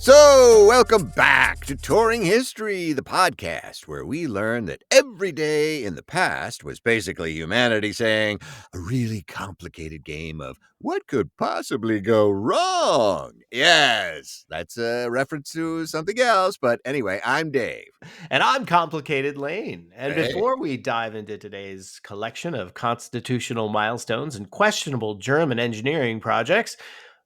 So, welcome back to Touring History, the podcast where we learn that every day in the past was basically humanity saying a really complicated game of what could possibly go wrong. Yes, that's a reference to something else, but anyway, I'm Dave. And I'm Complicated Lane. And Hey. before we dive into today's collection of constitutional milestones and questionable German engineering projects,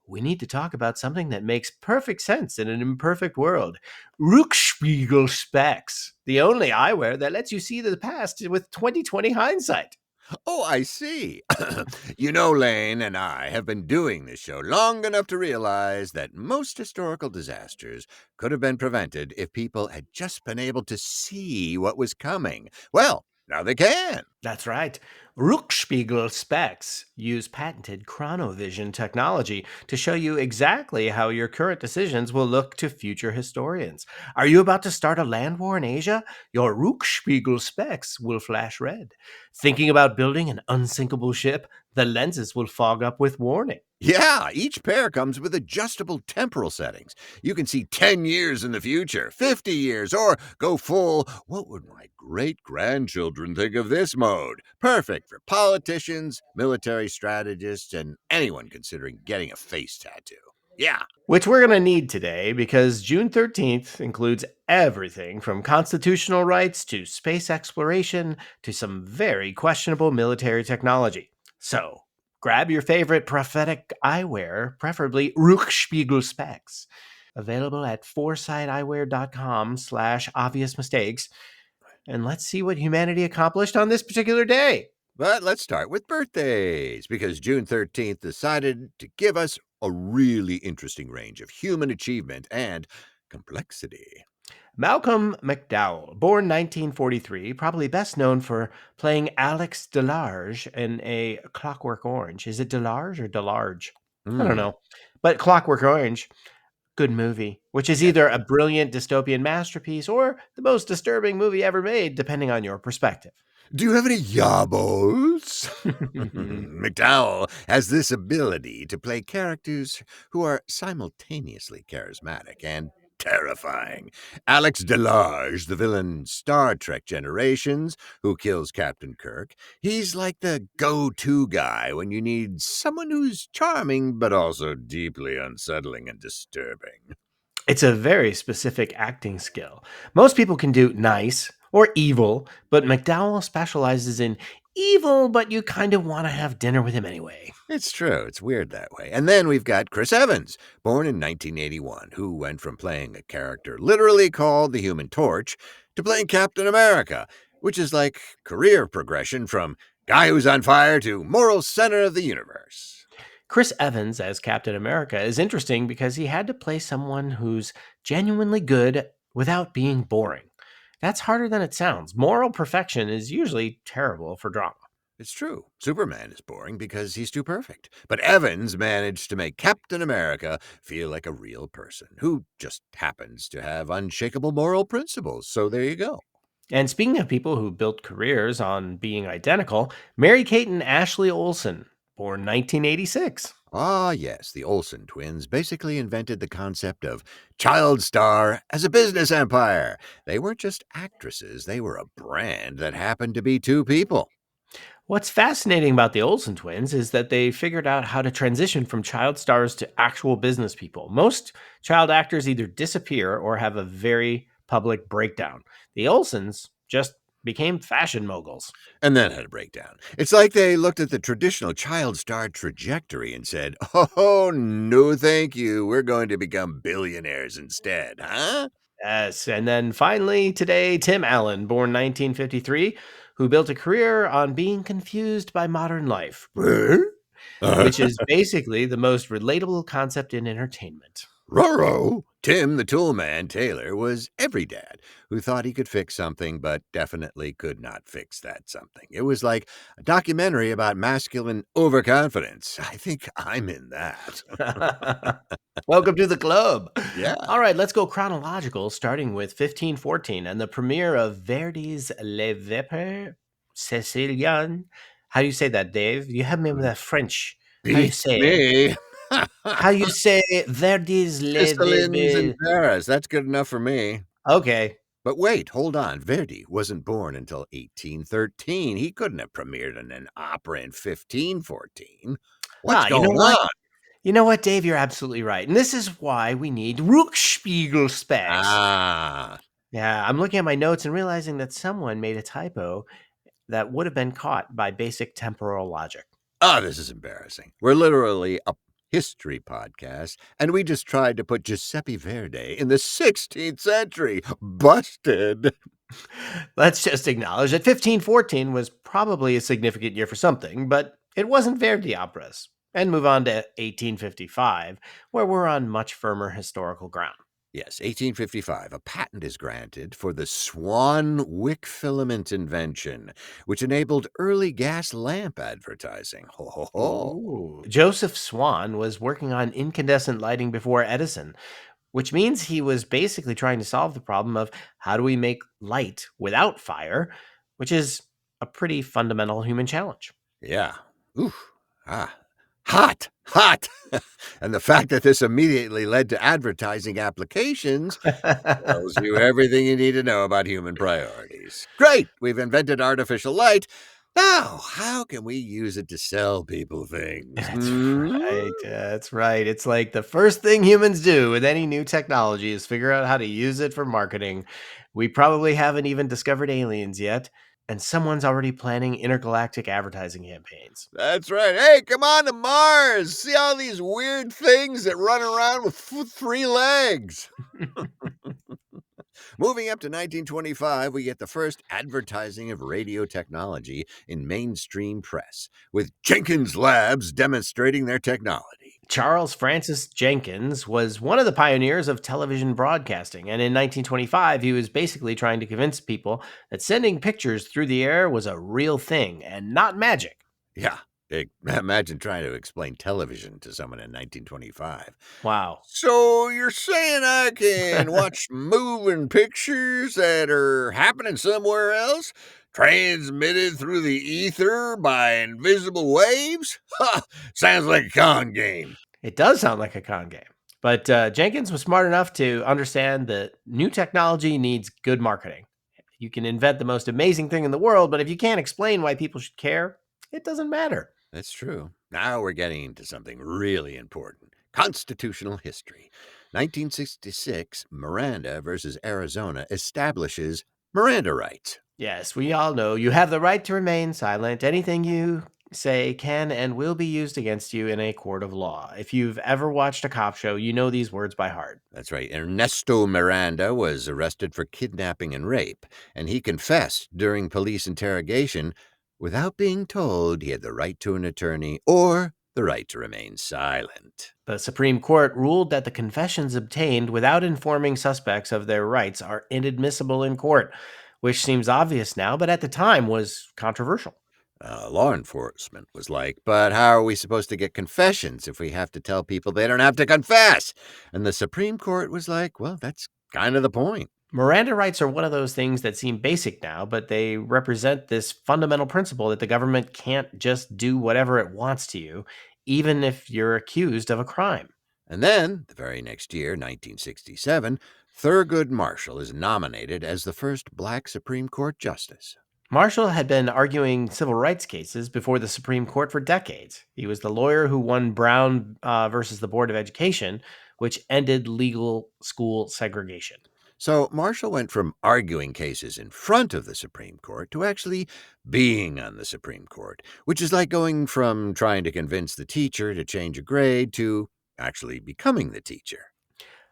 we need to talk about something that makes perfect sense in an imperfect world. Rückspiegel Specs, the only eyewear that lets you see the past with 2020 hindsight. Oh, I see. You know, Lane and I have been doing this show long enough to realize that most historical disasters could have been prevented if people had just been able to see what was coming. Well, now they can. That's right. Rückspiegel Specs use patented ChronoVision technology to show you exactly how your current decisions will look to future historians. Are you about to start a land war in Asia? Your Rückspiegel Specs will flash red. Thinking about building an unsinkable ship? The lenses will fog up with warning. Yeah, each pair comes with adjustable temporal settings. You can see 10 years in the future, 50 years, or go full, what would my great-grandchildren think of this mode? Perfect for politicians, military strategists, and anyone considering getting a face tattoo. Yeah. Which we're going to need today because June 13th includes everything from constitutional rights to space exploration to some very questionable military technology. So, grab your favorite prophetic eyewear, preferably Rückspiegel Specs. Available at foresighteyewear.com/obvious mistakes. And let's see what humanity accomplished on this particular day. But let's start with birthdays, because June 13th decided to give us a really interesting range of human achievement and complexity. Malcolm McDowell, born 1943, probably best known for playing Alex DeLarge in A Clockwork Orange. Is it DeLarge or DeLarge? I don't Hmm. know. But Clockwork Orange, good movie, which is Yes. either a brilliant dystopian masterpiece or the most disturbing movie ever made, depending on your perspective. Do you have any yabos? McDowell has this ability to play characters who are simultaneously charismatic and terrifying. Alex DeLarge, the villain Star Trek Generations, who kills Captain Kirk, he's like the go-to guy when you need someone who's charming but also deeply unsettling and disturbing. It's a very specific acting skill. Most people can do nice or evil, but McDowell specializes in evil, but you kind of want to have dinner with him anyway. It's true. It's weird that way. And then we've got Chris Evans, born in 1981, who went from playing a character literally called the Human Torch to playing Captain America, which is like career progression from guy who's on fire to moral center of the universe. Chris Evans as Captain America is interesting because he had to play someone who's genuinely good without being boring. That's harder than it sounds. Moral perfection is usually terrible for drama. It's true. Superman is boring because he's too perfect. But Evans managed to make Captain America feel like a real person who just happens to have unshakable moral principles. So there you go. And speaking of people who built careers on being identical, Mary Kate and Ashley Olsen, born 1986. Ah, yes, the Olsen twins basically invented the concept of child star as a business empire. They weren't just actresses, they were a brand that happened to be two people. What's fascinating about the Olsen twins is that they figured out how to transition from child stars to actual business people. Most child actors either disappear or have a very public breakdown. The Olsens just became fashion moguls. And then had a breakdown. It's like they looked at the traditional child star trajectory and said, oh, no, thank you. We're going to become billionaires instead, huh? Yes, and then finally today, Tim Allen, born 1953, who built a career on being confused by modern life, which is basically the most relatable concept in entertainment. Roro! Tim the Toolman Taylor was every dad who thought he could fix something but definitely could not fix that something. It was like a documentary about masculine overconfidence. I think I'm in that. Welcome to the club. Yeah. All right, let's go chronological, starting with 1514 and the premiere of Verdi's Le Vepre Sicilian. How do you say that, Dave? You have me with that French. How do you Beats say it? me. How you say Verdi's Crystallins in le Paris. That's good enough for me. Okay. But wait, hold on. Verdi wasn't born until 1813. He couldn't have premiered in an opera in 1514. What's You know going what? on? You know what, Dave? You're absolutely right. And this is why we need Rückspiegel Specs. Ah, Yeah, I'm looking at my notes and realizing that someone made a typo that would have been caught by basic temporal logic. oh, this is embarrassing. We're literally a history podcast, and we just tried to put Giuseppe Verdi in the 16th century. Busted. Let's just acknowledge that 1514 was probably a significant year for something, but it wasn't Verdi operas. And move on to 1855, where we're on much firmer historical ground. Yes, 1855, a patent is granted for the Swan wick filament invention, which enabled early gas lamp advertising. Ho, ho, ho. Ooh. Joseph Swan was working on incandescent lighting before Edison, which means he was basically trying to solve the problem of how do we make light without fire, which is a pretty fundamental human challenge. Yeah. Oof. Ah. Hot. Hot. And the fact that this immediately led to advertising applications tells you everything you need to know about human priorities. Great. We've invented artificial light. Now, how can we use it to sell people things? That's right. That's right. It's like the first thing humans do with any new technology is figure out how to use it for marketing. We probably haven't even discovered aliens yet, and someone's already planning intergalactic advertising campaigns. That's right. Hey, come on to Mars. See all these weird things that run around with three legs. Moving up to 1925, we get the first advertising of radio technology in mainstream press, with Jenkins Labs demonstrating their technology. Charles Francis Jenkins was one of the pioneers of television broadcasting, and in 1925, he was basically trying to convince people that sending pictures through the air was a real thing and not magic. Yeah, imagine trying to explain television to someone in 1925. Wow. So you're saying I can watch moving pictures that are happening somewhere else, transmitted through the ether by invisible waves? Ha! Sounds like a con game. It does sound like a con game. But Jenkins was smart enough to understand that new technology needs good marketing. You can invent the most amazing thing in the world, but if you can't explain why people should care, it doesn't matter. That's true. Now we're getting into something really important. Constitutional history. 1966, Miranda versus Arizona establishes Miranda rights. Yes, we all know you have the right to remain silent. Anything you say can and will be used against you in a court of law. If you've ever watched a cop show, you know these words by heart. That's right. Ernesto Miranda was arrested for kidnapping and rape, and he confessed during police interrogation without being told he had the right to an attorney or the right to remain silent. The Supreme Court ruled that the confessions obtained without informing suspects of their rights are inadmissible in court, which seems obvious now, but at the time was controversial. Law enforcement was like, but how are we supposed to get confessions if we have to tell people they don't have to confess? And the Supreme Court was like, well, that's kind of the point. Miranda rights are one of those things that seem basic now, but they represent this fundamental principle that the government can't just do whatever it wants to you, even if you're accused of a crime. And then, the very next year, 1967, Thurgood Marshall is nominated as the first black Supreme Court justice. Marshall had been arguing civil rights cases before the Supreme Court for decades. He was the lawyer who won Brown versus the Board of Education, which ended legal school segregation. So Marshall went from arguing cases in front of the Supreme Court to actually being on the Supreme Court, which is like going from trying to convince the teacher to change a grade to actually becoming the teacher.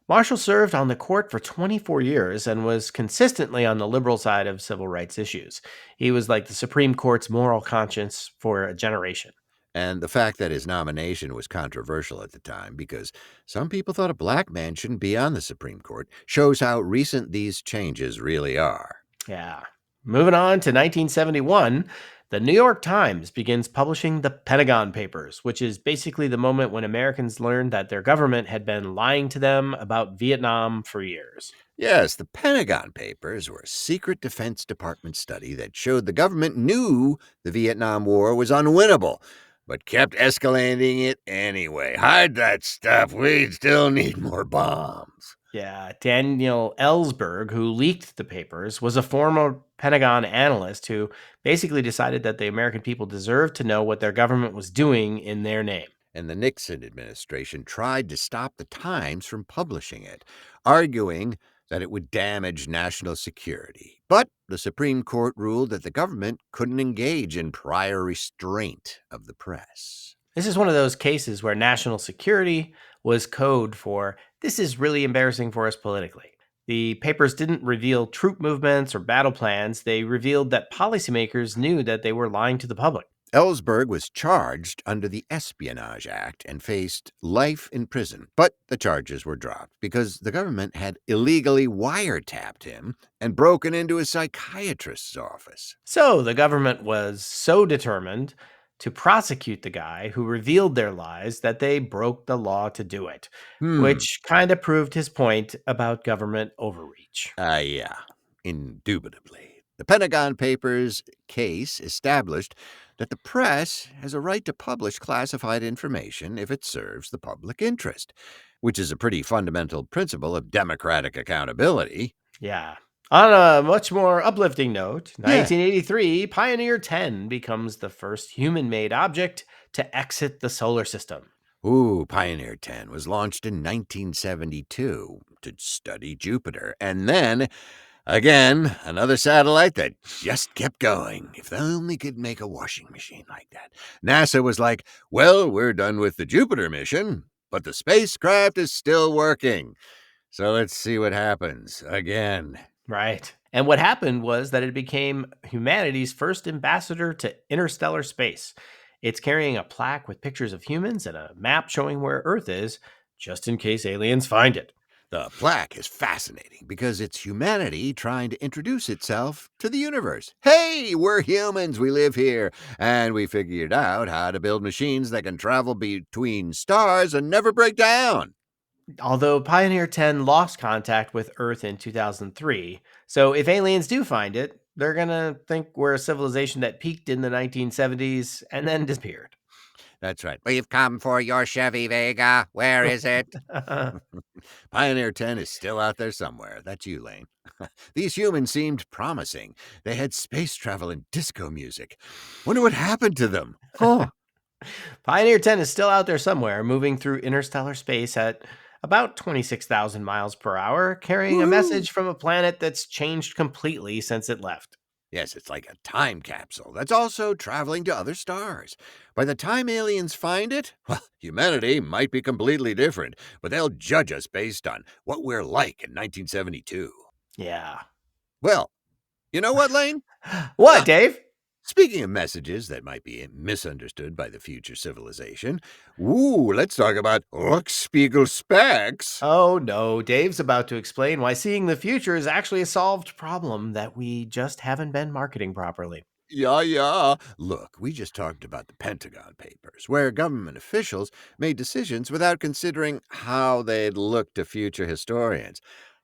Marshall served on the court for 24 years and was consistently on the liberal side of civil rights issues. He was like the Supreme Court's moral conscience for a generation. And the fact that his nomination was controversial at the time because some people thought a black man shouldn't be on the Supreme Court shows how recent these changes really are. Yeah. Moving on to 1971, the New York Times begins publishing the Pentagon Papers, which is basically the moment when Americans learned that their government had been lying to them about Vietnam for years. Yes, the Pentagon Papers were a secret Defense Department study that showed the government knew the Vietnam War was unwinnable, but kept escalating it anyway. Hide that stuff. We still need more bombs. Yeah, Daniel Ellsberg, who leaked the papers, was a former Pentagon analyst who basically decided that the American people deserved to know what their government was doing in their name. And the Nixon administration tried to stop the Times from publishing it, arguing that it would damage national security. But the Supreme Court ruled that the government couldn't engage in prior restraint of the press. This is one of those cases where national security was code for this is really embarrassing for us politically. The papers didn't reveal troop movements or battle plans. They revealed that policymakers knew that they were lying to the public. Ellsberg was charged under the Espionage Act and faced life in prison, but the charges were dropped because the government had illegally wiretapped him and broken into a psychiatrist's office. So the government was so determined to prosecute the guy who revealed their lies that they broke the law to do it, Hmm. which kind of proved his point about government overreach. Yeah, indubitably. The Pentagon Papers case established that the press has a right to publish classified information if it serves the public interest, which is a pretty fundamental principle of democratic accountability. Yeah. On a much more uplifting note, Yeah. 1983, Pioneer 10 becomes the first human made object to exit the solar system. Ooh, Pioneer 10 was launched in 1972 to study Jupiter. And then, again, another satellite that just kept going. If they only could make a washing machine like that. NASA was like, well, we're done with the Jupiter mission, but the spacecraft is still working. So let's see what happens again. Right. And what happened was that it became humanity's first ambassador to interstellar space. It's carrying a plaque with pictures of humans and a map showing where Earth is, just in case aliens find it. The plaque is fascinating because it's humanity trying to introduce itself to the universe. Hey, we're humans, we live here, and we figured out how to build machines that can travel between stars and never break down. Although Pioneer 10 lost contact with Earth in 2003, so if aliens do find it, they're going to think we're a civilization that peaked in the 1970s and then disappeared. That's right. We've come for your Chevy Vega. Where is it? Pioneer 10 is still out there somewhere. That's you, Lane. These humans seemed promising. They had space travel and disco music. Wonder what happened to them. Huh. Pioneer 10 is still out there somewhere, moving through interstellar space at about 26,000 miles per hour, carrying a Woohoo! message from a planet that's changed completely since it left. Yes, it's like a time capsule that's also traveling to other stars. By the time aliens find it, well, humanity might be completely different, but they'll judge us based on what we're like in 1972. Yeah. Well, you know what, Lane? What, Dave? Speaking of messages that might be misunderstood by the future civilization, let's talk about Rückspiegel Specs. Oh no, Dave's about to explain why seeing the future is actually a solved problem that we just haven't been marketing properly. Yeah. Look, we just talked about the Pentagon Papers, where government officials made decisions without considering how they'd look to future historians.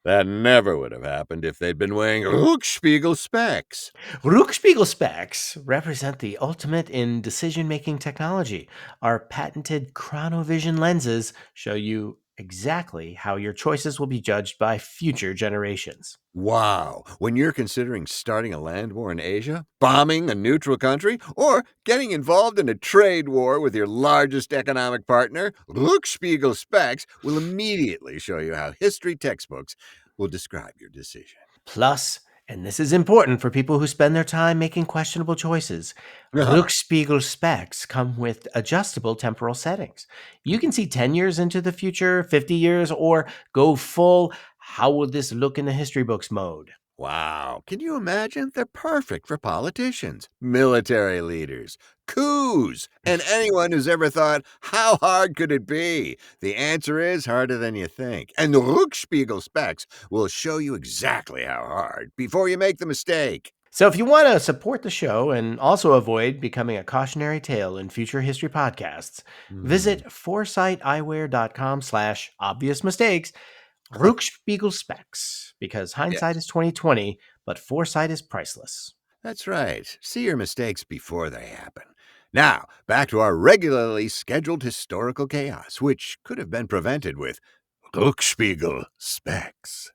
That never would have happened if they'd been wearing Rückspiegel Specs. Rückspiegel Specs represent the ultimate in decision making technology. Our patented ChronoVision lenses show you exactly how your choices will be judged by future generations. Wow, when you're considering starting a land war in Asia, bombing a neutral country, or getting involved in a trade war with your largest economic partner, Rückspiegel Specs will immediately show you how history textbooks will describe your decision. Plus, and this is important for people who spend their time making questionable choices, Rückspiegel Specs come with adjustable temporal settings. You can see 10 years into the future, 50 years, or go full, how will this look in the history books mode. Wow, can you imagine? They're perfect for politicians, military leaders, coups, and anyone who's ever thought, how hard could it be? The answer is harder than you think. And the Rückspiegel Specs will show you exactly how hard before you make the mistake. So, if you want to support the show and also avoid becoming a cautionary tale in future history podcasts, Hmm. visit foresighteyewear.com/obvious mistakes, Rückspiegel Specs, because hindsight Yes, is 2020, but foresight is priceless. that's right. See your mistakes before they happen. Now, back to our regularly scheduled historical chaos, which could have been prevented with Rückspiegel Specs.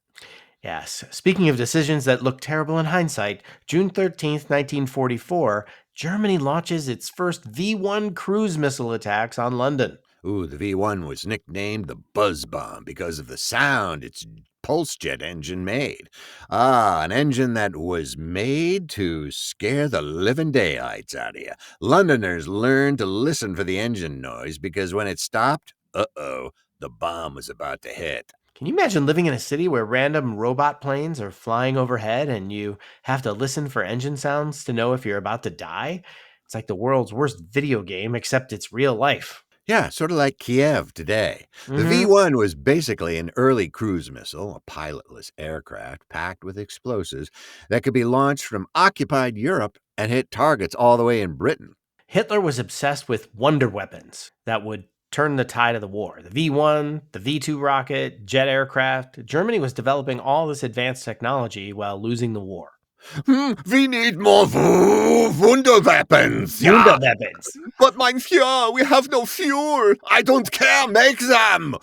Yes, speaking of decisions that look terrible in hindsight, June 13th, 1944, Germany launches its first V 1 cruise missile attacks on London. Ooh, the V1 was nicknamed the Buzz Bomb because of the sound its pulse jet engine made. Ah, an engine that was made to scare the living daylights out of you. Londoners learned to listen for the engine noise because when it stopped, the bomb was about to hit. Can you imagine living in a city where random robot planes are flying overhead and you have to listen for engine sounds to know if you're about to die? It's like the world's worst video game, except it's real life. Yeah, sort of like Kiev today. The Hmm. V-1 was basically an early cruise missile, a pilotless aircraft packed with explosives that could be launched from occupied Europe and hit targets all the way in Britain. Hitler was obsessed with wonder weapons that would turn the tide of the war. The V 1, the V 2 rocket, jet aircraft. Germany was developing all this advanced technology while losing the war. We need more Wunderweapons, yeah. Wunderweapons. But mein Führer, we have no fuel. I don't care, make them.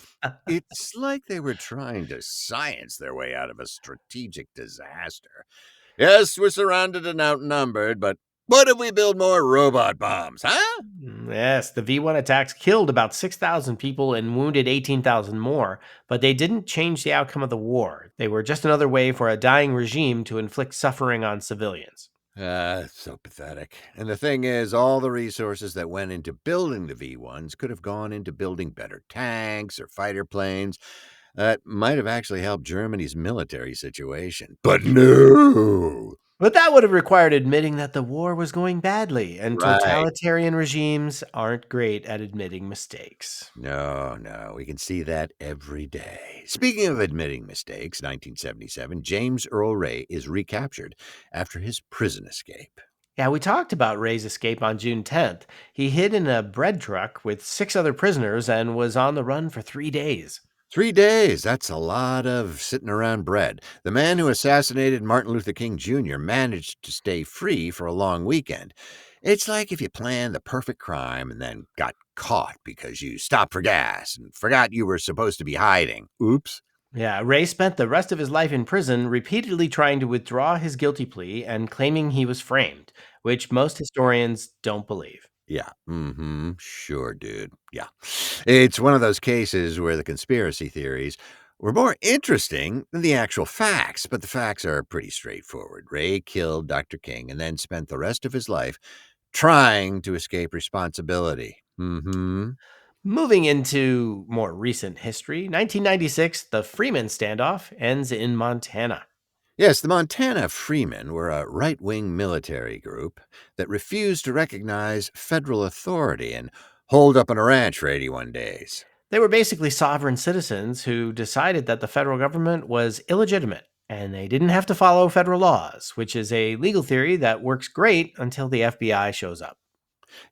It's like they were trying to science their way out of a strategic disaster. Yes, we're surrounded and outnumbered, but what if we build more robot bombs, huh? Yes, the V 1 attacks killed about 6,000 people and wounded 18,000 more, but they didn't change the outcome of the war. They were just another way for a dying regime to inflict suffering on civilians. So pathetic. And the thing is, all the resources that went into building the V1s could have gone into building better tanks or fighter planes. That might have actually helped Germany's military situation. But no! But that would have required admitting that the war was going badly, and Right. totalitarian regimes aren't great at admitting mistakes. No, we can see that every day. Speaking of admitting mistakes, 1977, James Earl Ray is recaptured after his prison escape. Yeah, we talked about Ray's escape on June 10th. He hid in a bread truck with 6 other prisoners and was on the run for 3 days. 3 days, that's a lot of sitting around bread. The man who assassinated Martin Luther King Jr. managed to stay free for a long weekend. It's like if you planned the perfect crime and then got caught because you stopped for gas and forgot you were supposed to be hiding. Oops. Yeah, Ray spent the rest of his life in prison, repeatedly trying to withdraw his guilty plea and claiming he was framed, which most historians don't believe. Yeah. Sure, dude. Yeah. It's one of those cases where the conspiracy theories were more interesting than the actual facts, but the facts are pretty straightforward. Ray killed Dr. King and then spent the rest of his life trying to escape responsibility. Moving into more recent history, 1996, the Freeman standoff ends in Montana. Yes, the Montana Freemen were a right wing military group that refused to recognize federal authority and holed up on a ranch for 81 days. They were basically sovereign citizens who decided that the federal government was illegitimate and they didn't have to follow federal laws, which is a legal theory that works great until the FBI shows up.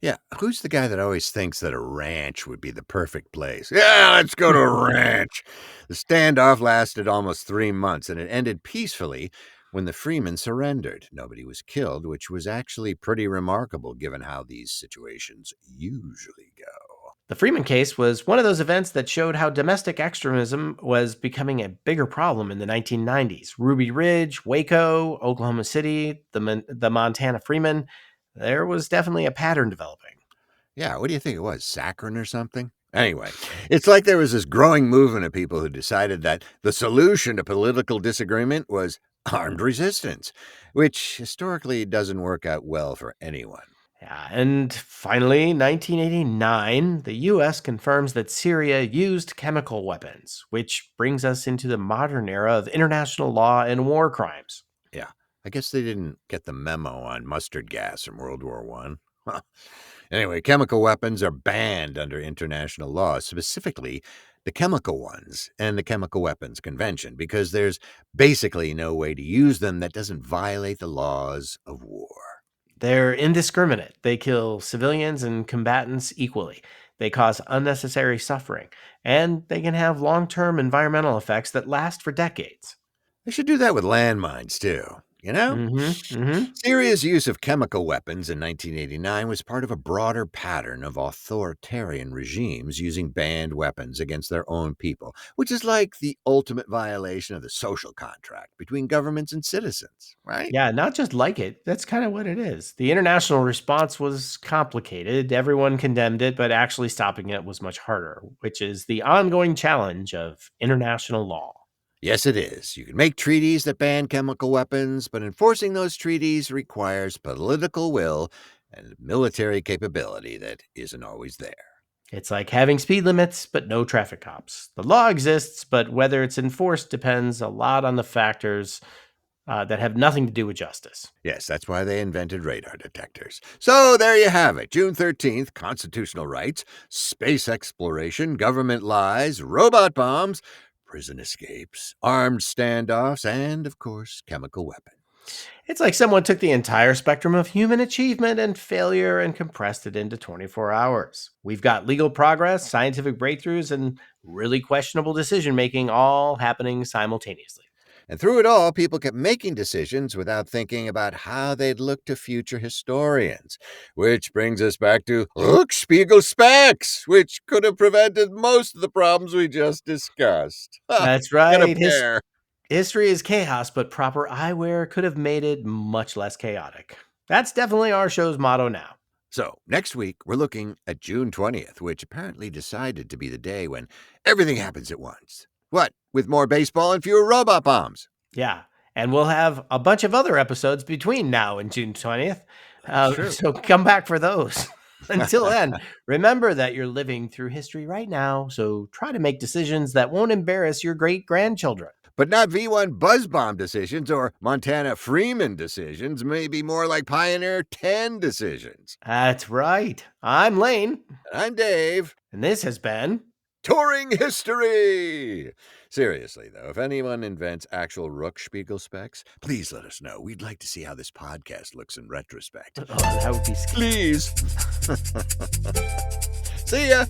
Yeah, who's the guy that always thinks that a ranch would be the perfect place? Yeah, let's go to a ranch. The standoff lasted almost 3 months and it ended peacefully when the Freemen surrendered. Nobody was killed, which was actually pretty remarkable given how these situations usually go. The Freeman case was one of those events that showed how domestic extremism was becoming a bigger problem in the 1990s. Ruby Ridge, Waco, Oklahoma City, the Montana Freeman. There was definitely a pattern developing. Yeah, what do you think it was? Saccharin or something? Anyway, it's like there was this growing movement of people who decided that the solution to political disagreement was armed resistance, which historically doesn't work out well for anyone. Yeah, and finally, 1989, the US confirms that Syria used chemical weapons, which brings us into the modern era of international law and war crimes. Yeah, I guess they didn't get the memo on mustard gas from World War One. Huh. Anyway, chemical weapons are banned under international law, specifically the chemical ones and the Chemical Weapons Convention, because there's basically no way to use them that doesn't violate the laws of war. They're indiscriminate. They kill civilians and combatants equally. They cause unnecessary suffering, and they can have long term environmental effects that last for decades. They should do that with landmines, too. you know? Mm-hmm. Syria's use of chemical weapons in 1989 was part of a broader pattern of authoritarian regimes using banned weapons against their own people, which is like the ultimate violation of the social contract between governments and citizens, right? Yeah, not just like it. That's kind of what it is. The international response was complicated. Everyone condemned it, but actually stopping it was much harder, which is the ongoing challenge of international law. Yes, it is. You can make treaties that ban chemical weapons, but enforcing those treaties requires political will and military capability that isn't always there. It's like having speed limits, but no traffic cops. The law exists, but whether it's enforced depends a lot on the factors that have nothing to do with justice. Yes, that's why they invented radar detectors. So there you have it. June 13th, constitutional rights, space exploration, government lies, robot bombs, prison escapes, armed standoffs, and, of course, chemical weapons. It's like someone took the entire spectrum of human achievement and failure and compressed it into 24 hours. We've got legal progress, scientific breakthroughs, and really questionable decision making all happening simultaneously. And through it all, people kept making decisions without thinking about how they'd look to future historians. Which brings us back to Rückspiegel Specs, which could have prevented most of the problems we just discussed. Ha, That's get a right. pair. History is chaos, but proper eyewear could have made it much less chaotic. That's definitely our show's motto now. So, next week, we're looking at June 20th, which apparently decided to be the day when everything happens at once. What, with more baseball and fewer robot bombs? Yeah. And we'll have a bunch of other episodes between now and June 20th. That's true. So come back for those. Until then, remember that you're living through history right now. So try to make decisions that won't embarrass your great grandchildren. But not V1 buzz bomb decisions or Montana Freeman decisions, maybe more like Pioneer 10 decisions. That's right. I'm Lane, I'm Dave. and this has been. Touring history! Seriously, though, if anyone invents actual Rückspiegel specs, please let us know. We'd like to see how this podcast looks in retrospect. Oh, that would be scary. Please. See ya!